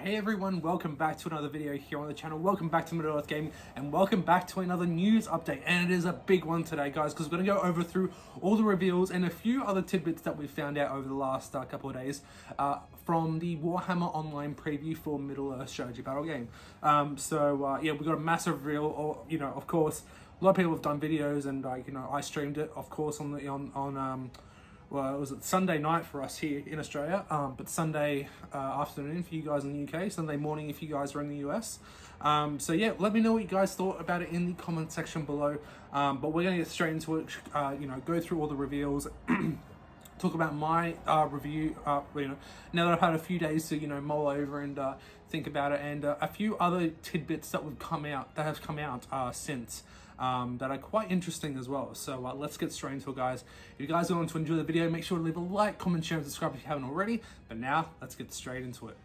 Hey everyone, welcome back to another video here on the channel. Welcome back to Middle-earth Gaming, and welcome back to another news update. And it is a big one today, guys, because we're going to go over through all the reveals and a few other tidbits that we found out over the last couple of days from the Warhammer Online preview for Middle-earth strategy battle game. Yeah, we got a massive reveal. Or, of course, a lot of people have done videos, and I streamed it, of course, well, it was Sunday night for us here in Australia, but Sunday afternoon for you guys in the UK, Sunday morning if you guys are in the US. So yeah, let me know what you guys thought about it in the comment section below. But we're gonna get straight into it. Go through all the reveals, talk about my review. Now that I've had a few days to mull over and think about it, and a few other tidbits that have come out since. That are quite interesting as well. So let's get straight into it, guys. If you guys want to enjoy the video, make sure to leave a like, comment, share, and subscribe if you haven't already. But now, let's get straight into it.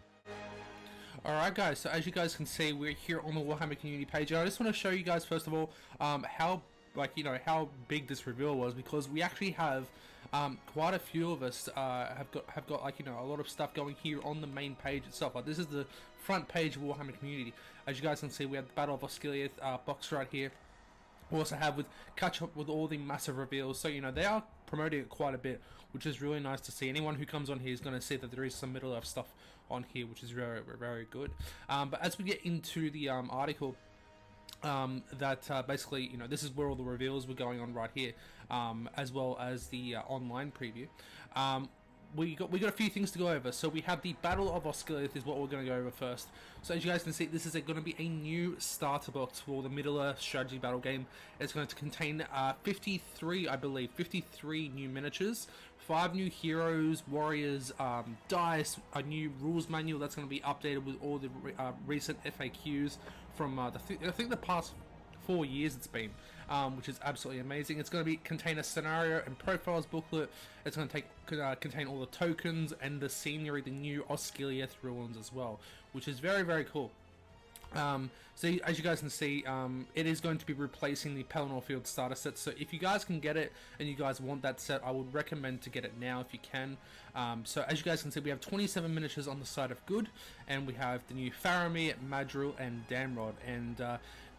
Alright guys, so as you guys can see, we're here on the Warhammer Community page. And I just want to show you guys, first of all, how big this reveal was, because we actually have quite a few of us have got a lot of stuff going here on the main page itself. This is the front page of Warhammer Community. As you guys can see, we have the Battle of Osgiliath box right here. We also have catch up with all the massive reveals, so they are promoting it quite a bit, which is really nice to see. Anyone who comes on here is going to see that there is some Middle-earth stuff on here, which is very, very good. But as we get into the article, basically, this is where all the reveals were going on right here, as well as the online preview. We got a few things to go over. So we have the Battle of Osgiliath is what we're going to go over first. So as you guys can see, this is going to be a new starter box for the Middle-earth strategy battle game. It's going to contain 53 new miniatures, 5 new heroes, warriors, dice, a new rules manual that's going to be updated with all the recent FAQs from I think the past 4 years it's been, which is absolutely amazing. It's going to contain a scenario and profiles booklet. It's going to contain all the tokens and the scenery, the new Osgiliath ruins as well, which is very, very cool. So as you guys can see, it is going to be replacing the Pelennor Field starter set. So if you guys can get it and you guys want that set, I would recommend to get it now if you can. So as you guys can see, we have 27 miniatures on the side of good, and we have the new Faramir, Madril, and Damrod, and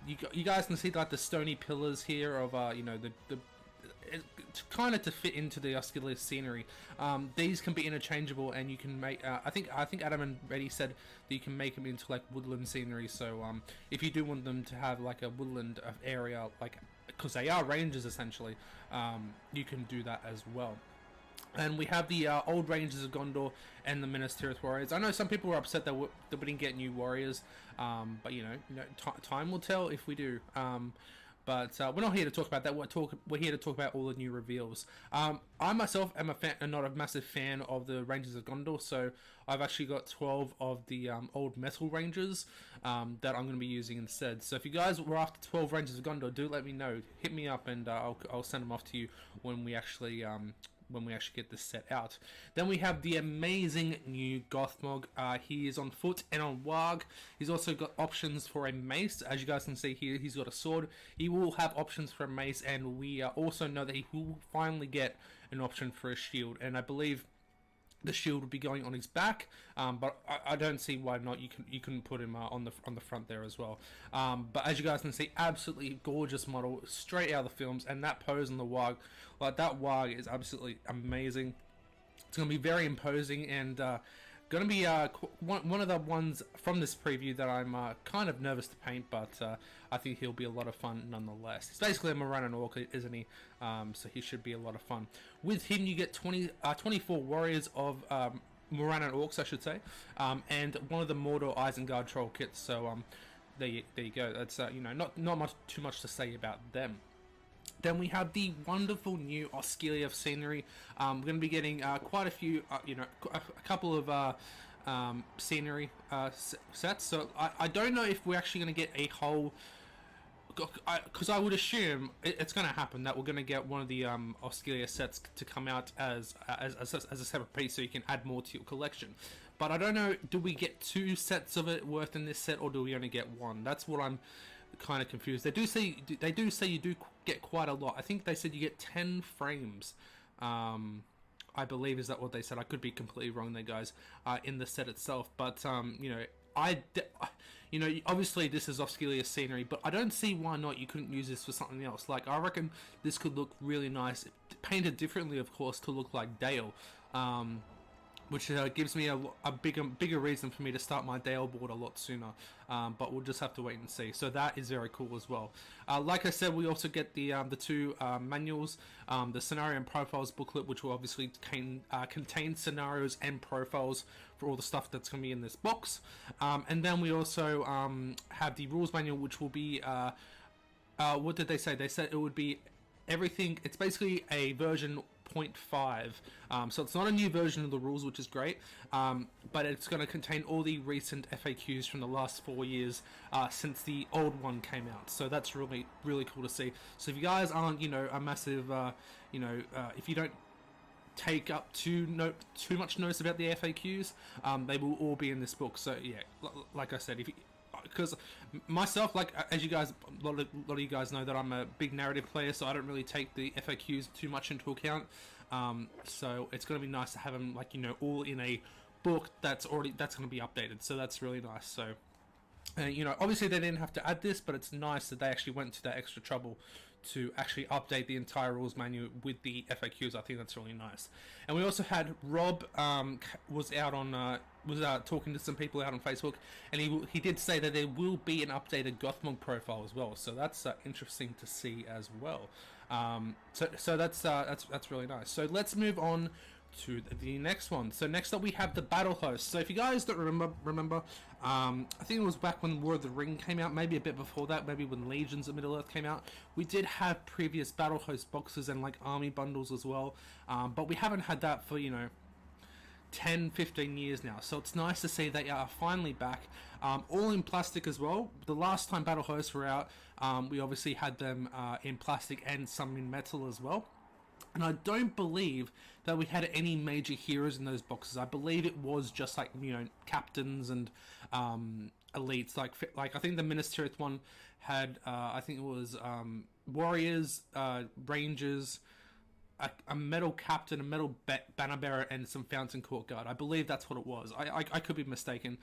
you guys can see like the stony pillars here of kind of to fit into the Osgiliath scenery. These can be interchangeable, and you can make I think Adam and Reddy said that you can make them into like woodland scenery. So if you do want them to have like a woodland area, like because they are ranges essentially, you can do that as well. And we have the old Rangers of Gondor and the Minas Tirith Warriors. I know some people were upset that we didn't get new warriors, but time will tell if we do. But we're not here to talk about that. We're here to talk about all the new reveals. I myself am not a massive fan of the Rangers of Gondor, so I've actually got 12 of the old metal Rangers that I'm going to be using instead. So if you guys were after 12 Rangers of Gondor, do let me know. Hit me up, and I'll send them off to you when we actually get this set out. Then we have the amazing new Gothmog. He is on foot and on warg. He's also got options for a mace. As you guys can see here, he's got a sword. He will have options for a mace, and we also know that he will finally get an option for a shield. And I believe the shield will be going on his back, but I don't see why not. You can put him on the front there as well. But as you guys can see, absolutely gorgeous model, straight out of the films, and that pose on the warg, like that warg is absolutely amazing. It's going to be very imposing, and going to be one of the ones from this preview that I'm kind of nervous to paint, but I think he'll be a lot of fun nonetheless. He's basically a Morannon Orc, isn't he? So he should be a lot of fun. With him, you get 24 warriors of Morannon Orcs, I should say, and one of the Mordor Isengard Troll kits. So there you go. That's not too much to say about them. Then we have the wonderful new Osgiliath scenery. We're going to be getting quite a few, a couple of scenery sets. So I don't know if we're actually going to get a whole, because I would assume it's going to happen that we're going to get one of the Osgiliath sets to come out as a separate piece, so you can add more to your collection. But I don't know, do we get 2 sets of it worth in this set, or do we only get 1? That's what I'm kind of confused. They do say you do get quite a lot. I think they said you get 10 frames. I believe is that what they said. I could be completely wrong there, guys, in the set itself. But you know, obviously this is Osculia's scenery, but I don't see why not you couldn't use this for something else. Like, I reckon this could look really nice, painted differently, of course, to look like Dale. Which gives me a bigger reason for me to start my Dale board a lot sooner. But we'll just have to wait and see. So that is very cool as well. Like I said, we also get the two manuals, the scenario and profiles booklet, which will obviously contain scenarios and profiles for all the stuff that's going to be in this box. And then we also have the rules manual, which will be what did they say? They said it would be everything. It's basically a version 0.5, so it's not a new version of the rules, which is great, but it's going to contain all the recent FAQs from the last 4 years since the old one came out. So that's really cool to see. So if you guys aren't, you know, a massive, if you don't take up too much notice about the FAQs, they will all be in this book. So yeah, like I said, because myself, like, as you guys, a lot of you guys know that I'm a big narrative player, so I don't really take the FAQs too much into account. So it's going to be nice to have them, like, you know, all in a book that's going to be updated. So that's really nice. So, you know, obviously they didn't have to add this, but it's nice that they actually went to that extra trouble to actually update the entire rules manual with the FAQs. I think that's really nice. And we also had Rob was out on talking to some people out on Facebook, and he did say that there will be an updated Gothmog profile as well. So that's interesting to see as well. So that's really nice. So let's move on to the next one. So next up we have the battle host. So if you guys don't remember, I think it was back when War of the Ring came out, maybe a bit before that, maybe when Legions of Middle Earth came out, we did have previous battle host boxes and like army bundles as well, but we haven't had that for, you know, 10-15 years now. So it's nice to see they are finally back, all in plastic as well. The last time battle hosts were out, we obviously had them in plastic and some in metal as well. And I don't believe that we had any major heroes in those boxes. I believe it was just like, you know, captains and elites. Like I think the Minas Tirith one had, I think it was warriors, rangers, a metal captain, a metal banner bearer, and some fountain court guard. I believe that's what it was. I could be mistaken.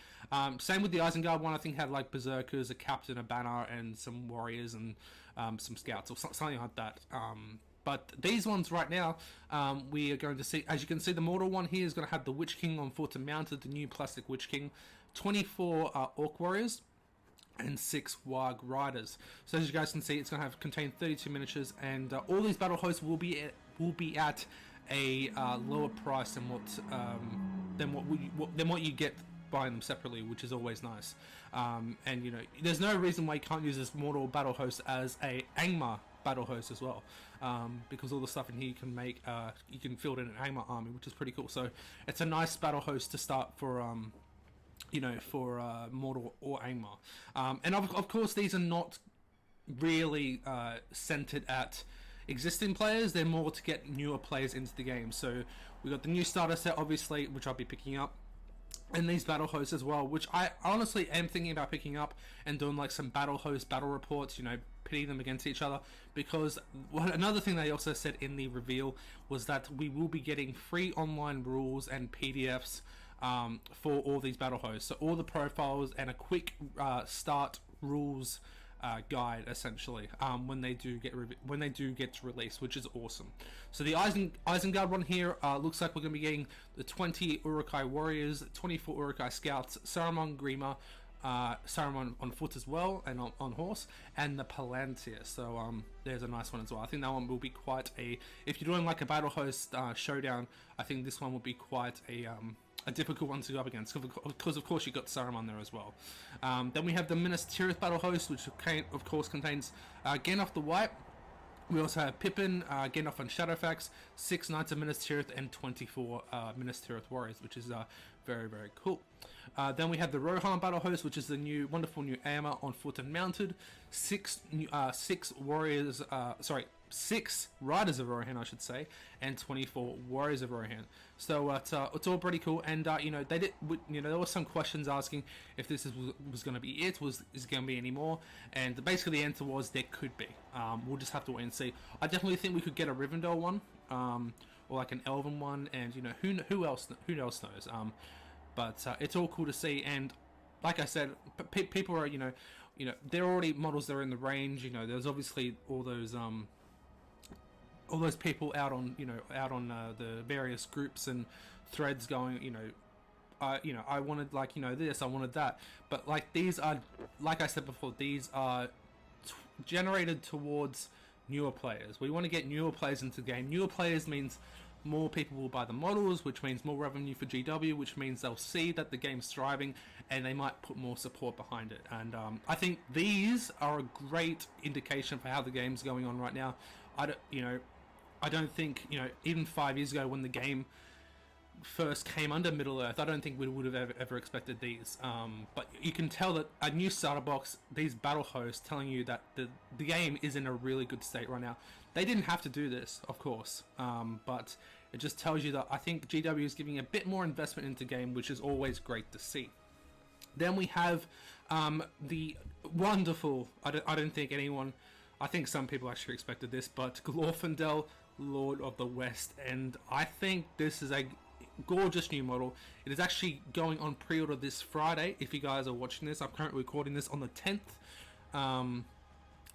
Same with the Isengard one. I think had like berserkers, a captain, a banner, and some warriors and some scouts or something like that. But these ones right now, we are going to see, as you can see, the Mortal one here is going to have the Witch King on foot and mounted, the new plastic Witch King, 24 Orc Warriors, and 6 Warg Riders. So as you guys can see, it's going to contain 32 miniatures, and all these battle hosts will be at a lower price than what you get buying them separately, which is always nice. And you know, there's no reason why you can't use this Mortal battle host as a Angmar battle host as well, because all the stuff in here you can make, you can field in an Angmar army, which is pretty cool. So it's a nice battle host to start for you know, for Mortal or Angmar. And of course these are not really centered at existing players, they're more to get newer players into the game. So we got the new starter set, obviously, which I'll be picking up, and these battle hosts as well, which I honestly am thinking about picking up and doing like some battle host battle reports, you know, pitting them against each other. Because another thing they also said in the reveal was that we will be getting free online rules and PDFs for all these battle hosts. So all the profiles and a quick start rules guide, essentially, when they do get released, which is awesome. So the Isengard one here looks like we're going to be getting the 20 Uruk-hai warriors, 24 Uruk-hai scouts, Saruman Grima, Saruman on foot as well and on horse, and the Palantir. So there's a nice one as well. I think that one will be quite a, if you're doing like a battle host showdown, I think this one will be quite a difficult one to go up against, because of course you got Saruman there as well. Then we have the Minas Tirith battle host, which of course contains Gandalf the White. We also have Pippin, Gandalf and Shadowfax, 6 Knights of Minas Tirith, and 24 Minas Tirith warriors, which is very, very cool. Then we have the Rohan battle host, which is the wonderful new armor on foot and mounted, 6 warriors, 6 Riders of Rohan, I should say, and 24 Warriors of Rohan. So it's all pretty cool. And you know, there were some questions asking if this was going to be it, is it going to be any more? And basically the answer was there could be. We'll just have to wait and see. I definitely think we could get a Rivendell one, or like an Elven one, and you know, who else knows. But it's all cool to see. And like I said, people are there are already models that are in the range. There's obviously all those people out on the various groups and threads going I wanted this, I wanted that, but like these are, like I said before, these are generated towards newer players. We want to get newer players into the game. Newer players means more people will buy the models, which means more revenue for GW, which means they'll see that the game's thriving and they might put more support behind it. And I think these are a great indication for how the game's going on right now. I don't think, even 5 years ago when the game first came under Middle Earth, I don't think we would have ever expected these. But you can tell that a new starter box, these battle hosts telling you that the game is in a really good state right now. They didn't have to do this, of course, but it just tells you that I think GW is giving a bit more investment into the game, which is always great to see. Then we have the wonderful, I don't think anyone, I think some people actually expected this, but Glorfindel, Lord of the West, and I think this is a gorgeous new model. It is actually going on pre-order this Friday. If you guys are watching this, I'm currently recording this on the 10th,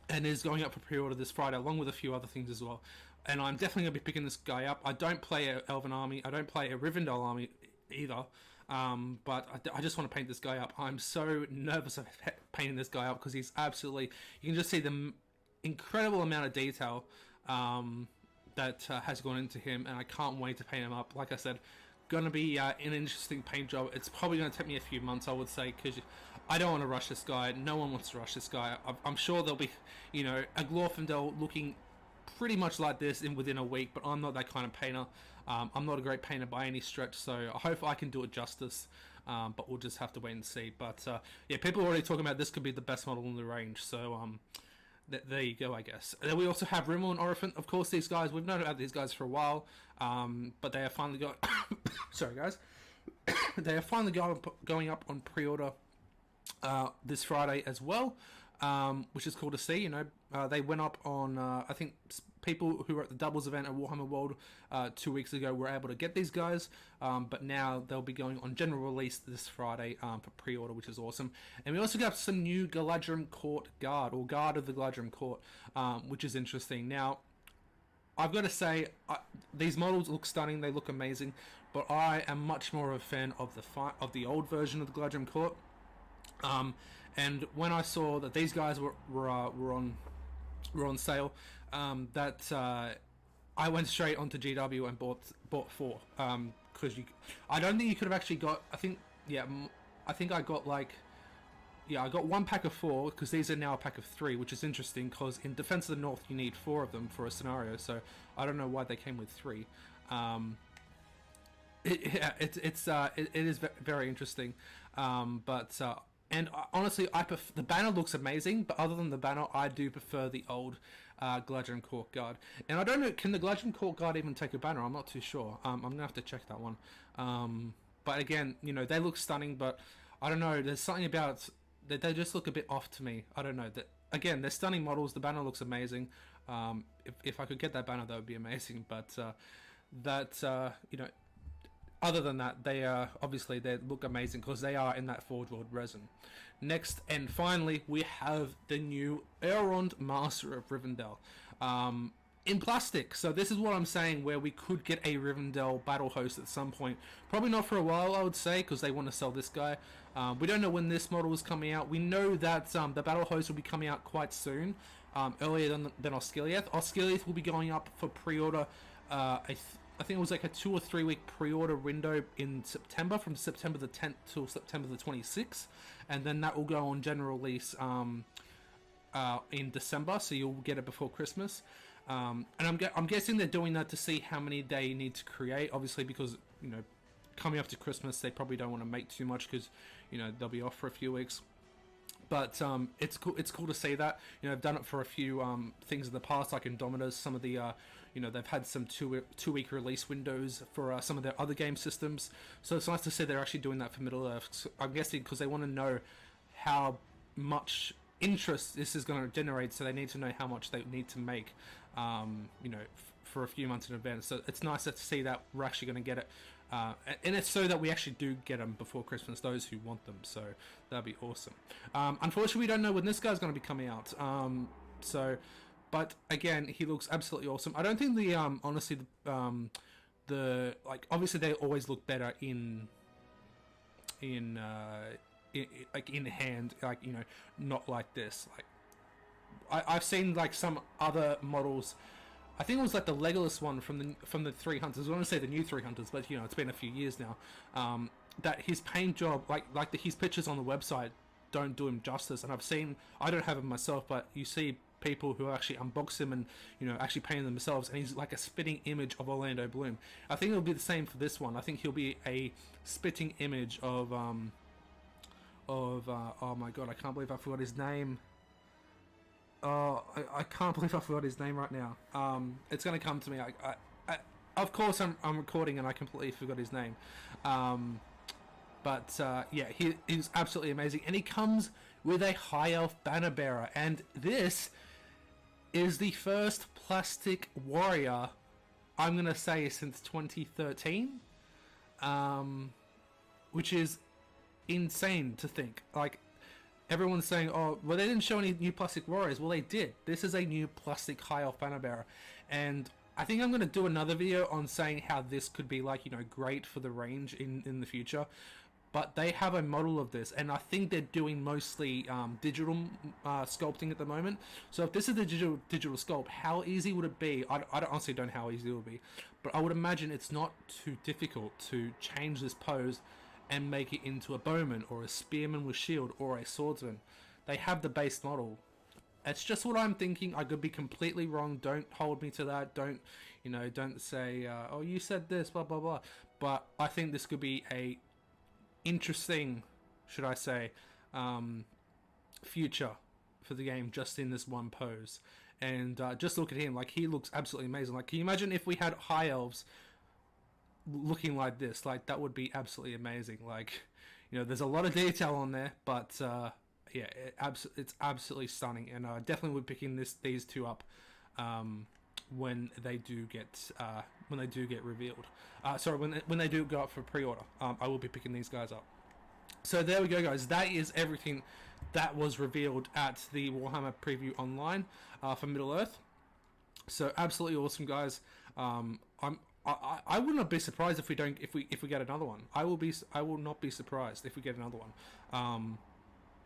and is going up for pre-order this Friday, along with a few other things as well. And I'm definitely going to be picking this guy up. I don't play an Elven army, I don't play a Rivendell army either, but I just want to paint this guy up. I'm so nervous of painting this guy up because he's absolutely, you can just see the incredible amount of detail that has gone into him, and I can't wait to paint him up. Like I said, gonna be an interesting paint job. It's probably gonna take me a few months, I would say, because I don't want to rush this guy. No one wants to rush this guy. I'm sure there'll be, a Glorfindel looking pretty much like this within a week, but I'm not that kind of painter. I'm not a great painter by any stretch, so I hope I can do it justice. But we'll just have to wait and see. But yeah, people are already talking about this could be the best model in the range. So there you go, I guess. And then we also have Rimmel and Orifiant. Of course, these guys, we've known about these guys for a while, but they are finally got. Sorry, guys. They are finally going up on pre-order this Friday as well, which is cool to see. They went up on I think people who were at the doubles event at Warhammer World 2 weeks ago were able to get these guys, but now they'll be going on general release this Friday for pre-order, which is awesome. And we also got some new Galadrim Court Guard, or Guard of the Galadrim Court, which is interesting. Now, I've got to say, these models look stunning, they look amazing, but I am much more of a fan of the old version of the Galadrim Court. And when I saw that these guys were on sale, I went straight onto GW and bought 4, because I don't think you could have actually got. I think I got I got 1 pack of 4, because these are now a pack of 3, which is interesting because in Defense of the North you need 4 of them for a scenario. So I don't know why they came with 3. It is very interesting, and honestly, the banner looks amazing, but other than the banner, I do prefer the old Galadrim Court Guard. And I don't know, can the Galadrim Court Guard even take a banner? I'm not too sure. I'm going to have to check that one. But again, they look stunning, but I don't know, there's something about that they just look a bit off to me. I don't know. Again, they're stunning models. The banner looks amazing. If I could get that banner, that would be amazing. But other than that, they obviously they look amazing because they are in that Forge World resin. Next and finally, we have the new Elrond Master of Rivendell in plastic. So this is what I'm saying, where we could get a Rivendell battle host at some point. Probably not for a while, I would say, because they want to sell this guy. We don't know when this model is coming out. We know that the battle host will be coming out quite soon, earlier than Osgiliath. Osgiliath will be going up for pre-order. I think it was like a 2 or 3 week pre-order window in September, from September the 10th till September the 26th, and then that will go on general release in December, so you'll get it before Christmas. And I'm guessing they're doing that to see how many they need to create, obviously, because coming up to Christmas they probably don't want to make too much because they'll be off for a few weeks. But it's cool to see that. I've done it for a few things in the past, like Indomitors. Some of the they've had some two-week release windows for some of their other game systems. So it's nice to see they're actually doing that for Middle Earth. So I'm guessing because they want to know how much interest this is going to generate, so they need to know how much they need to make, for a few months in advance. So it's nice to see that we're actually going to get it And it's so that we actually do get them before Christmas, those who want them. So that'd be awesome. Unfortunately, we don't know when this guy's going to be coming out. But again, he looks absolutely awesome. I don't think the honestly the like obviously they always look better in like in hand, like, you know, not like this. Like I've seen like some other models. I think it was like the Legolas one from the Three Hunters. I want to say the new Three Hunters, but you know, it's been a few years now. That his paint job, his pictures on the website don't do him justice. And I've seen, I don't have him myself, but you see people who actually unbox him and, you know, actually paint them themselves, and he's like a spitting image of Orlando Bloom. I think it'll be the same for this one. I think he'll be a spitting image of oh my god, I can't believe I forgot his name. Oh, I can't believe I forgot his name right now. It's gonna come to me. I of course I'm recording and I completely forgot his name. Yeah, he's absolutely amazing, and he comes with a High Elf banner bearer, and this is the first plastic warrior, I'm gonna say, since 2013, which is insane to think. Like, everyone's saying, oh, well, they didn't show any new plastic warriors. Well, they did. This is a new plastic High Elf banner bearer, and I think I'm going to do another video on saying how this could be, like, you know, great for the range in the future. But they have a model of this, and I think they're doing mostly digital sculpting at the moment. So if this is the digital sculpt, how easy would it be? I honestly don't know how easy it will be, but I would imagine it's not too difficult to change this pose and make it into a bowman or a spearman with shield or a swordsman. They have the base model. It's just what I'm thinking. I could be completely wrong. Don't hold me to that. Don't say, oh, you said this, blah, blah, blah. But I think this could be a interesting, should I say, future for the game just in this one pose. And just look at him. Like, he looks absolutely amazing. Like, can you imagine if we had High Elves looking like this? Like, that would be absolutely amazing. Like, you know, there's a lot of detail on there, but yeah, it's absolutely stunning, and definitely we're picking these two up when they do get revealed. Sorry, when they do go up for pre-order, I will be picking these guys up. So there we go, guys. That is everything that was revealed at the Warhammer Preview Online for Middle Earth. So absolutely awesome, guys. I would not be surprised if we get another one. I will not be surprised if we get another one.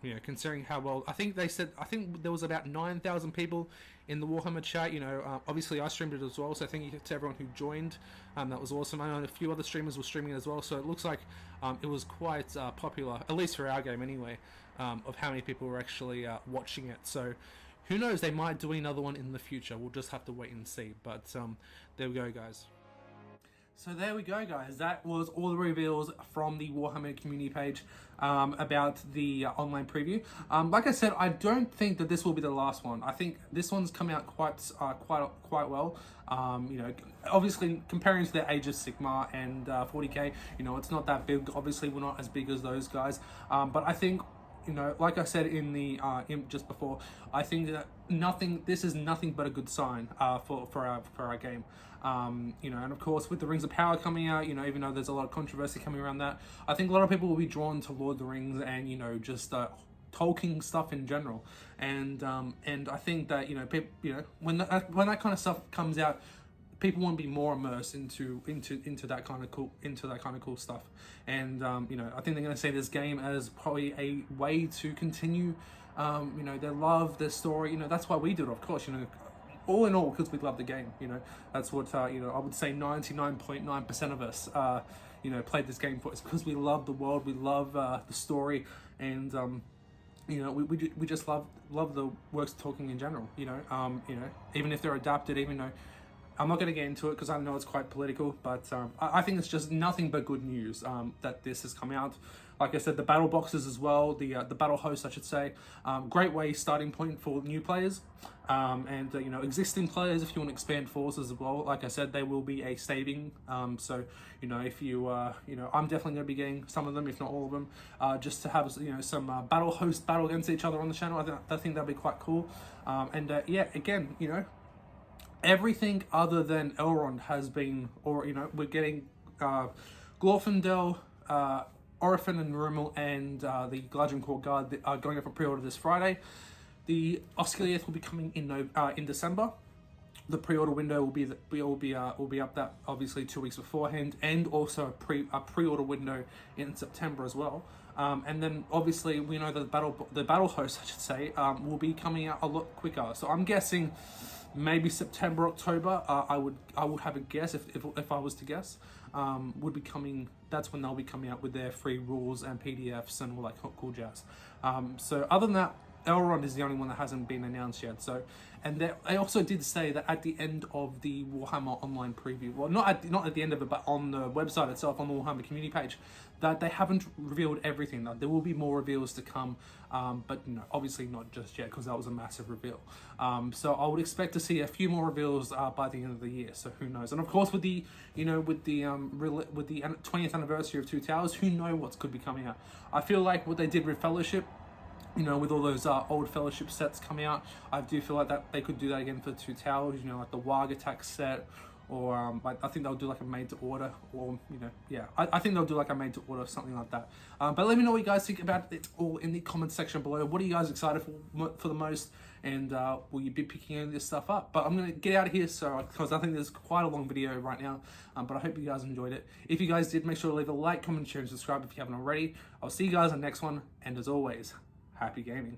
You know, considering how well, I think there was about 9,000 people in the Warhammer chat. You know, obviously I streamed it as well, so thank you to everyone who joined. That was awesome. I know a few other streamers were streaming it as well, so it looks like it was quite popular, at least for our game anyway, of how many people were actually watching it. So who knows, they might do another one in the future. We'll just have to wait and see. But there we go, guys. So there we go, guys. That was all the reveals from the Warhammer community page about the online preview. Like I said, I don't think that this will be the last one. I think this one's come out quite well. You know, obviously comparing to the Age of Sigmar and 40k, you know, it's not that big. Obviously, we're not as big as those guys. But I think, you know, like I said in the just before, I think that this is nothing but a good sign for our game. You know, and of course with the Rings of Power coming out, you know, even though there's a lot of controversy coming around that, I think a lot of people will be drawn to Lord of the Rings and, you know, just Tolkien stuff in general. And I think that, you know, people, you know, when that kind of stuff comes out, people want to be more immersed into that kind of cool stuff. And you know, I think they're going to see this game as probably a way to continue, you know, their love, their story. You know, that's why we do it, of course. You know, all in all, because we love the game. You know, that's what you know, I would say 99.9% of us you know, played this game for. It's because we love the world, we love the story, and you know, we just love the works of Tolkien in general. You know, even if they're adapted, even though I'm not going to get into it because I know it's quite political, but I think it's just nothing but good news that this has come out. Like I said, the battle boxes as well, the battle host, I should say, great starting point for new players, and you know, existing players, if you want to expand forces as well. Like I said, they will be a saving. So you know, if you you know, I'm definitely going to be getting some of them, if not all of them, just to have, you know, some battle against each other on the channel. I think that'd be quite cool. And yeah, again, you know, everything other than Elrond has been, or you know, we're getting Glorfindel, Orphan and Rummel, and the Gladron Court Guard are going up for pre-order this Friday. The Osculiath will be coming in December. The pre-order window will be up that obviously 2 weeks beforehand, and also a pre-order window in September as well. And then obviously we know that the battle host, I should say, will be coming out a lot quicker. So I'm guessing maybe September, October. I would have a guess if I was to guess. Would be coming. That's when they'll be coming out with their free rules and PDFs and all that cool jazz. So other than that, Elrond is the only one that hasn't been announced yet. So, and they also did say that at the end of the Warhammer Online preview, well, not at the end of it, but on the website itself, on the Warhammer Community page, that they haven't revealed everything. That there will be more reveals to come, but obviously not just yet, because that was a massive reveal. So I would expect to see a few more reveals by the end of the year. So who knows? And of course, with the 20th anniversary of Two Towers, who knows what could be coming out. I feel like what they did with Fellowship, with all those old Fellowship sets coming out, I do feel like that they could do that again for Two Towers, like the Warg Attack set, or I think they'll do like a made to order, or I think they'll do like a made to order, something like that. But let me know what you guys think about it all in the comment section below. What are you guys excited for the most, and will you be picking any of this stuff up? But I'm gonna get out of here, because I think there's quite a long video right now. But I hope you guys enjoyed it. If you guys did, make sure to leave a like, comment, share, and subscribe if you haven't already. I'll see you guys in the next one, and as always, happy gaming.